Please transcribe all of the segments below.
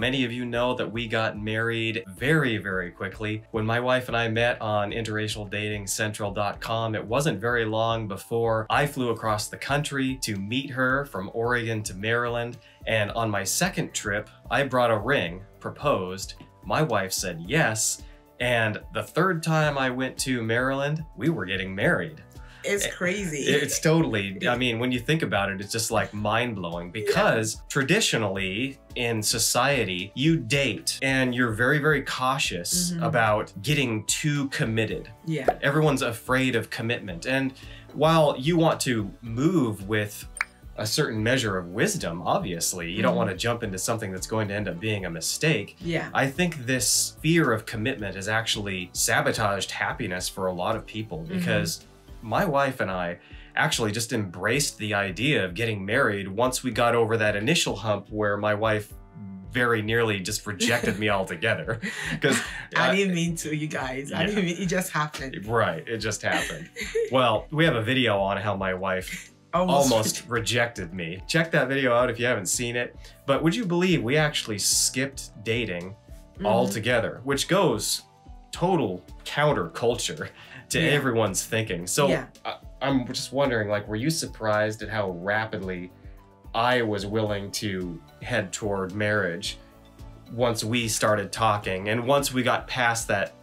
Many of you know that we got married very, very quickly. When my wife and I met on interracialdatingscentral.com, it wasn't very long before I flew across the country to meet her from Oregon to Maryland. And on my second trip, I brought a ring, proposed. My wife said yes. And the third time I went to Maryland, we were getting married. It's crazy. It's totally, I mean, when you think about it, it's just like mind-blowing because traditionally in society, you date and you're very, very cautious about getting too committed. Yeah. Everyone's afraid of commitment. And while you want to move with a certain measure of wisdom, obviously, you don't want to jump into something that's going to end up being a mistake. Yeah. I think this fear of commitment has actually sabotaged happiness for a lot of people because my wife and I actually just embraced the idea of getting married once we got over that initial hump where my wife very nearly just rejected me altogether. Because I didn't mean to, you guys. I didn't mean, it just happened. Right, it just happened. Well, we have a video on how my wife almost rejected me. Check that video out if you haven't seen it. But would you believe we actually skipped dating altogether, which goes total counterculture to everyone's thinking. So I'm just wondering, like, were you surprised at how rapidly I was willing to head toward marriage once we started talking and once we got past that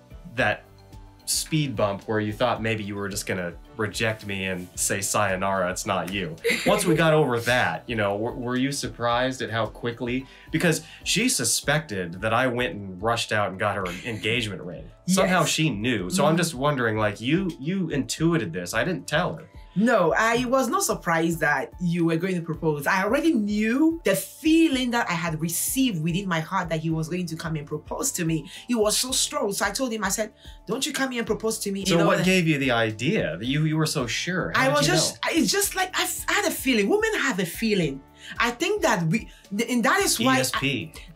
speed bump where you thought maybe you were just gonna reject me and say sayonara, it's not you. Once we got over that, you know, were you surprised at how quickly? Because she suspected that I went and rushed out and got her an engagement ring. Somehow she knew. So I'm just wondering, like, you intuited this. I didn't tell her. No, I was not surprised that you were going to propose. I already knew the feeling that I had received within my heart that he was going to come and propose to me. It was so strong. So I told him, I said, don't you come here and propose to me. So what gave you the idea that you were so sure? I was just, it's just like, I had a feeling. Women have a feeling. I think that and that is why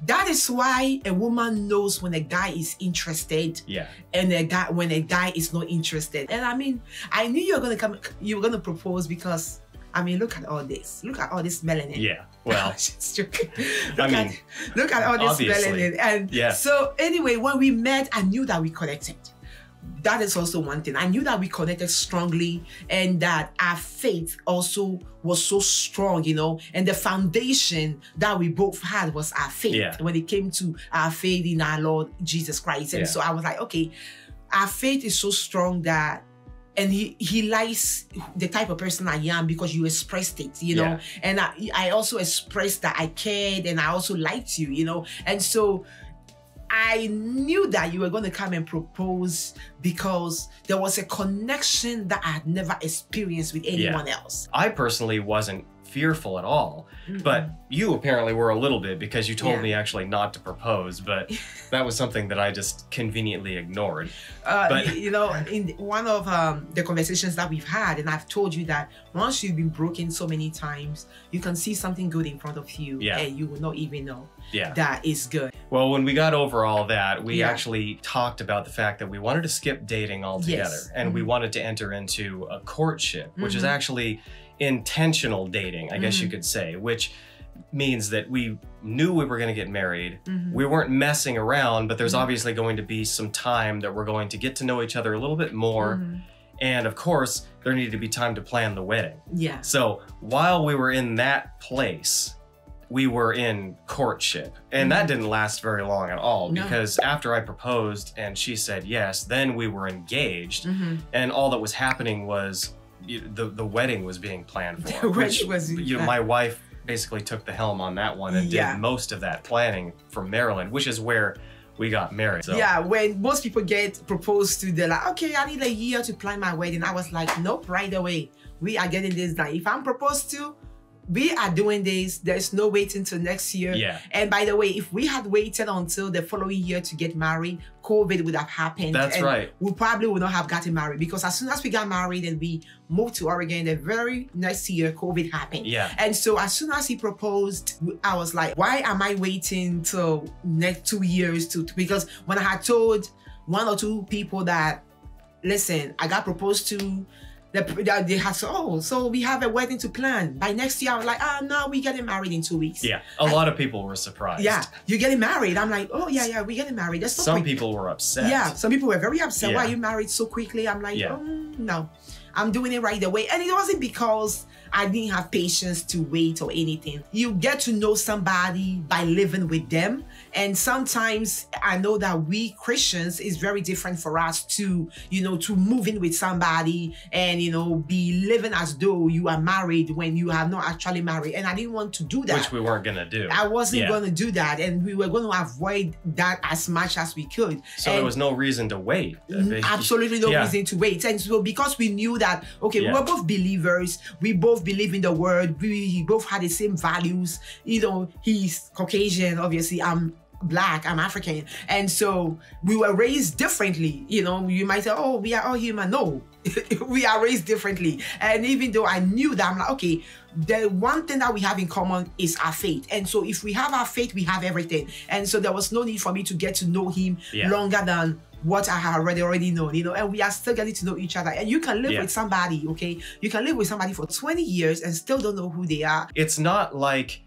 that is why a woman knows when a guy is interested, and when a guy is not interested. And I mean, I knew you were gonna propose because I mean, look at all this. Look at all this melanin. Yeah. Well, look at all this melanin. And so anyway, when we met, I knew that we connected. That is also one thing. I knew that we connected strongly and that our faith also was so strong, you know, and the foundation that we both had was our faith when it came to our faith in our Lord Jesus Christ. And so I was like, okay, our faith is so strong that, and he likes the type of person I am because you expressed it, you know, and I also expressed that I cared and I also liked you, you know, and so I knew that you were going to come and propose because there was a connection that I had never experienced with anyone else. I personally wasn't fearful at all, but you apparently were a little bit because you told me actually not to propose, but that was something that I just conveniently ignored. But you know, in one of the conversations that we've had, and I've told you that once you've been broken so many times, you can see something good in front of you and you will not even know that is good. Well, when we got over all that, we actually talked about the fact that we wanted to skip dating altogether and we wanted to enter into a courtship, which is actually intentional dating, I guess you could say, which means that we knew we were going to get married. We weren't messing around, but there's obviously going to be some time that we're going to get to know each other a little bit more. And of course, there needed to be time to plan the wedding. So while we were in that place, we were in courtship. And that didn't last very long at all because after I proposed and she said yes, then we were engaged. And all that was happening was the wedding was being planned for, which you know, my wife basically took the helm on that one and did most of that planning from Maryland, which is where we got married. So. Yeah, when most people get proposed to, they're like, okay, I need a year to plan my wedding. I was like, nope, right away. We are getting this done. If I'm proposed to, we are doing this. There's no waiting till next year. And by the way, if we had waited until the following year to get married, COVID would have happened. That's right. We probably would not have gotten married because as soon as we got married and we moved to Oregon, the very next year, COVID happened. And so as soon as he proposed, I was like, why am I waiting till next 2 years because when I had told 1 or 2 people that, listen, I got proposed to, They had said, oh, so we have a wedding to plan by next year. I was like, no, we're getting married in 2 weeks. Yeah, a lot of people were surprised. Yeah, you're getting married. I'm like, oh yeah, we're getting married. That's so some quick. People were upset. Yeah, some people were very upset. Yeah. Why are you married so quickly? I'm like, no, I'm doing it right away. And it wasn't because I didn't have patience to wait or anything. You get to know somebody by living with them. And sometimes I know that we Christians is very different for us to, to move in with somebody and, be living as though you are married when you are not actually married. And I didn't want to do that. Which we weren't going to do. I wasn't going to do that. And we were going to avoid that as much as we could. So there was no reason to wait. Absolutely no reason to wait. And so because we knew that, okay, we were both believers. We both believe in the word. We both had the same values. He's Caucasian, obviously. I'm Black, I'm African. And so we were raised differently. You might say, oh, we are all human. No, we are raised differently. And even though I knew that, I'm like, okay, the one thing that we have in common is our faith. And so if we have our faith, we have everything. And so there was no need for me to get to know him longer than what I had already known, and we are still getting to know each other. And you can live with somebody, okay? You can live with somebody for 20 years and still don't know who they are. It's not like,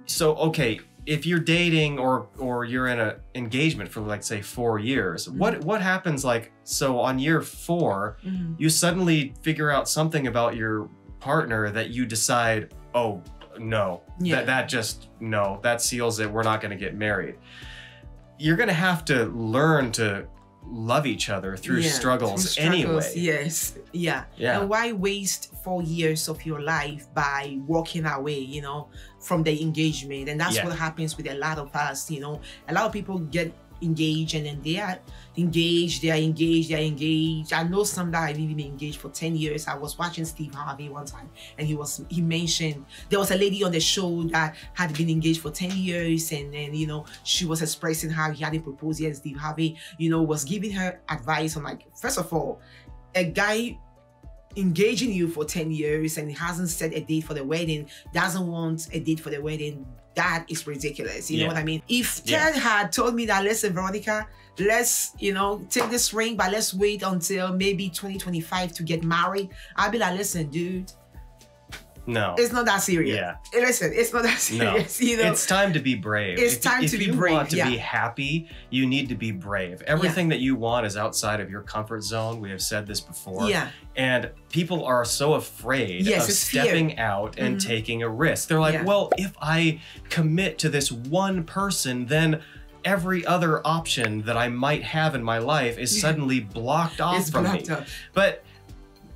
so, okay, if you're dating or you're in an engagement for, like, say 4 years, what happens, like, so on year 4, you suddenly figure out something about your partner that you decide, oh, no, that seals it, we're not going to get married. You're going to have to learn to love each other through struggles anyway. Yes. Yeah. And why waste 4 years of your life by walking away, from the engagement? And that's what happens with a lot of us, A lot of people get engaged and then they are engaged. I know some that have even been engaged for 10 years. I was watching Steve Harvey one time and he mentioned there was a lady on the show that had been engaged for 10 years and then, she was expressing how he hadn't proposed yet. Steve Harvey, was giving her advice on, like, first of all, a guy engaging you for 10 years and he hasn't set a date for the wedding, doesn't want a date for the wedding, that is ridiculous. You know what I mean? If Ted had told me that, listen, Veronica, let's, take this ring, but let's wait until maybe 2025 to get married, I'd be like, listen, dude, no, it's not that serious. Yeah. Listen, it's not that serious. No. It's time to be brave. It's time to be brave. If you want to be happy, you need to be brave. Everything that you want is outside of your comfort zone. We have said this before. Yeah. And people are so afraid of stepping out and taking a risk. They're like, well, if I commit to this one person, then every other option that I might have in my life is suddenly blocked off from me. But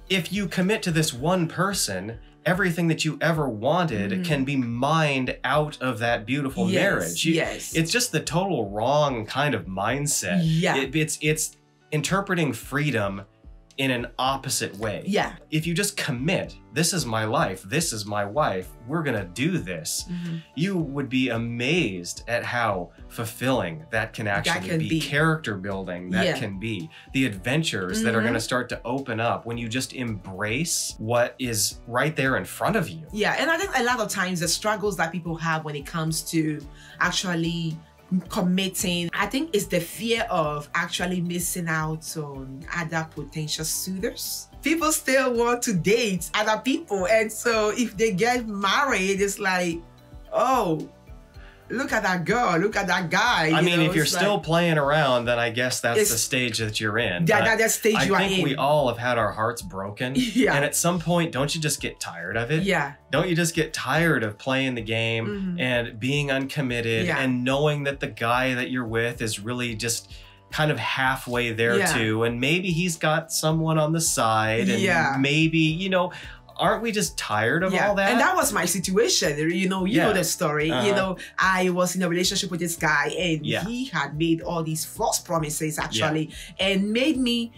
if you commit to this one person, everything that you ever wanted can be mined out of that beautiful marriage. It's just the total wrong kind of mindset. Yeah. It's interpreting freedom in an opposite way. Yeah. If you just commit, this is my life, this is my wife, we're gonna do this, you would be amazed at how fulfilling that can actually be. Character building that can be. The adventures that are gonna start to open up when you just embrace what is right there in front of you. Yeah, and I think a lot of times the struggles that people have when it comes to actually committing, I think it's the fear of actually missing out on other potential suitors. People still want to date other people, and so if they get married, it's like, oh, look at that girl, look at that guy. I mean, if you're still playing around, then I guess that's the stage that you're in. That stage you are in. I think we all have had our hearts broken. Yeah. And at some point, don't you just get tired of it? Yeah. Don't you just get tired of playing the game and being uncommitted and knowing that the guy that you're with is really just kind of halfway there too, and maybe he's got someone on the side, and maybe, aren't we just tired of all that? And that was my situation. You know the story. I was in a relationship with this guy, and he had made all these false promises actually, and made me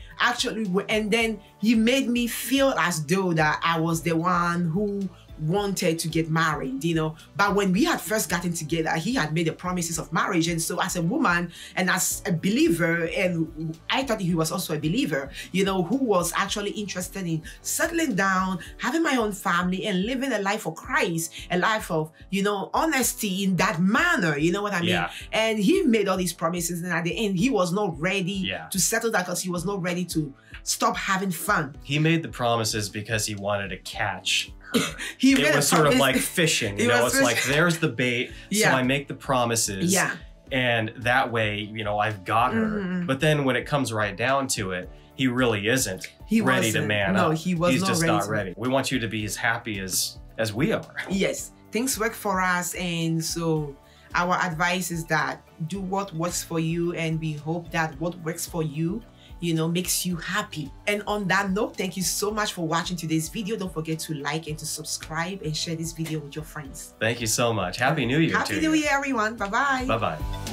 and then he made me feel as though that I was the one who wanted to get married, you know. But when we had first gotten together, he had made the promises of marriage. And so as a woman and as a believer, and I thought he was also a believer, you know, who was actually interested in settling down, having my own family and living a life for Christ, a life of, you know, honesty in that manner, you know what I mean? Yeah. And he made all these promises, and at the end, he was not ready to settle that because he was not ready to stop having fun. He made the promises because he wanted to catch her. It was sort of like fishing, you know, it's like, there's the bait, so I make the promises. Yeah. And that way, you know, I've got her. But then when it comes right down to it, he really isn't ready to man up. No, he was He's not just ready not to. ready. We want you to be as happy as we are. Yes, things work for us, and so our advice is that do what works for you, and we hope that what works for you, you know, makes you happy. And on that note, thank you so much for watching today's video. Don't forget to like and to subscribe and share this video with your friends. Thank you so much. Happy New Year to you. Happy New Year, everyone. Bye-bye. Bye-bye.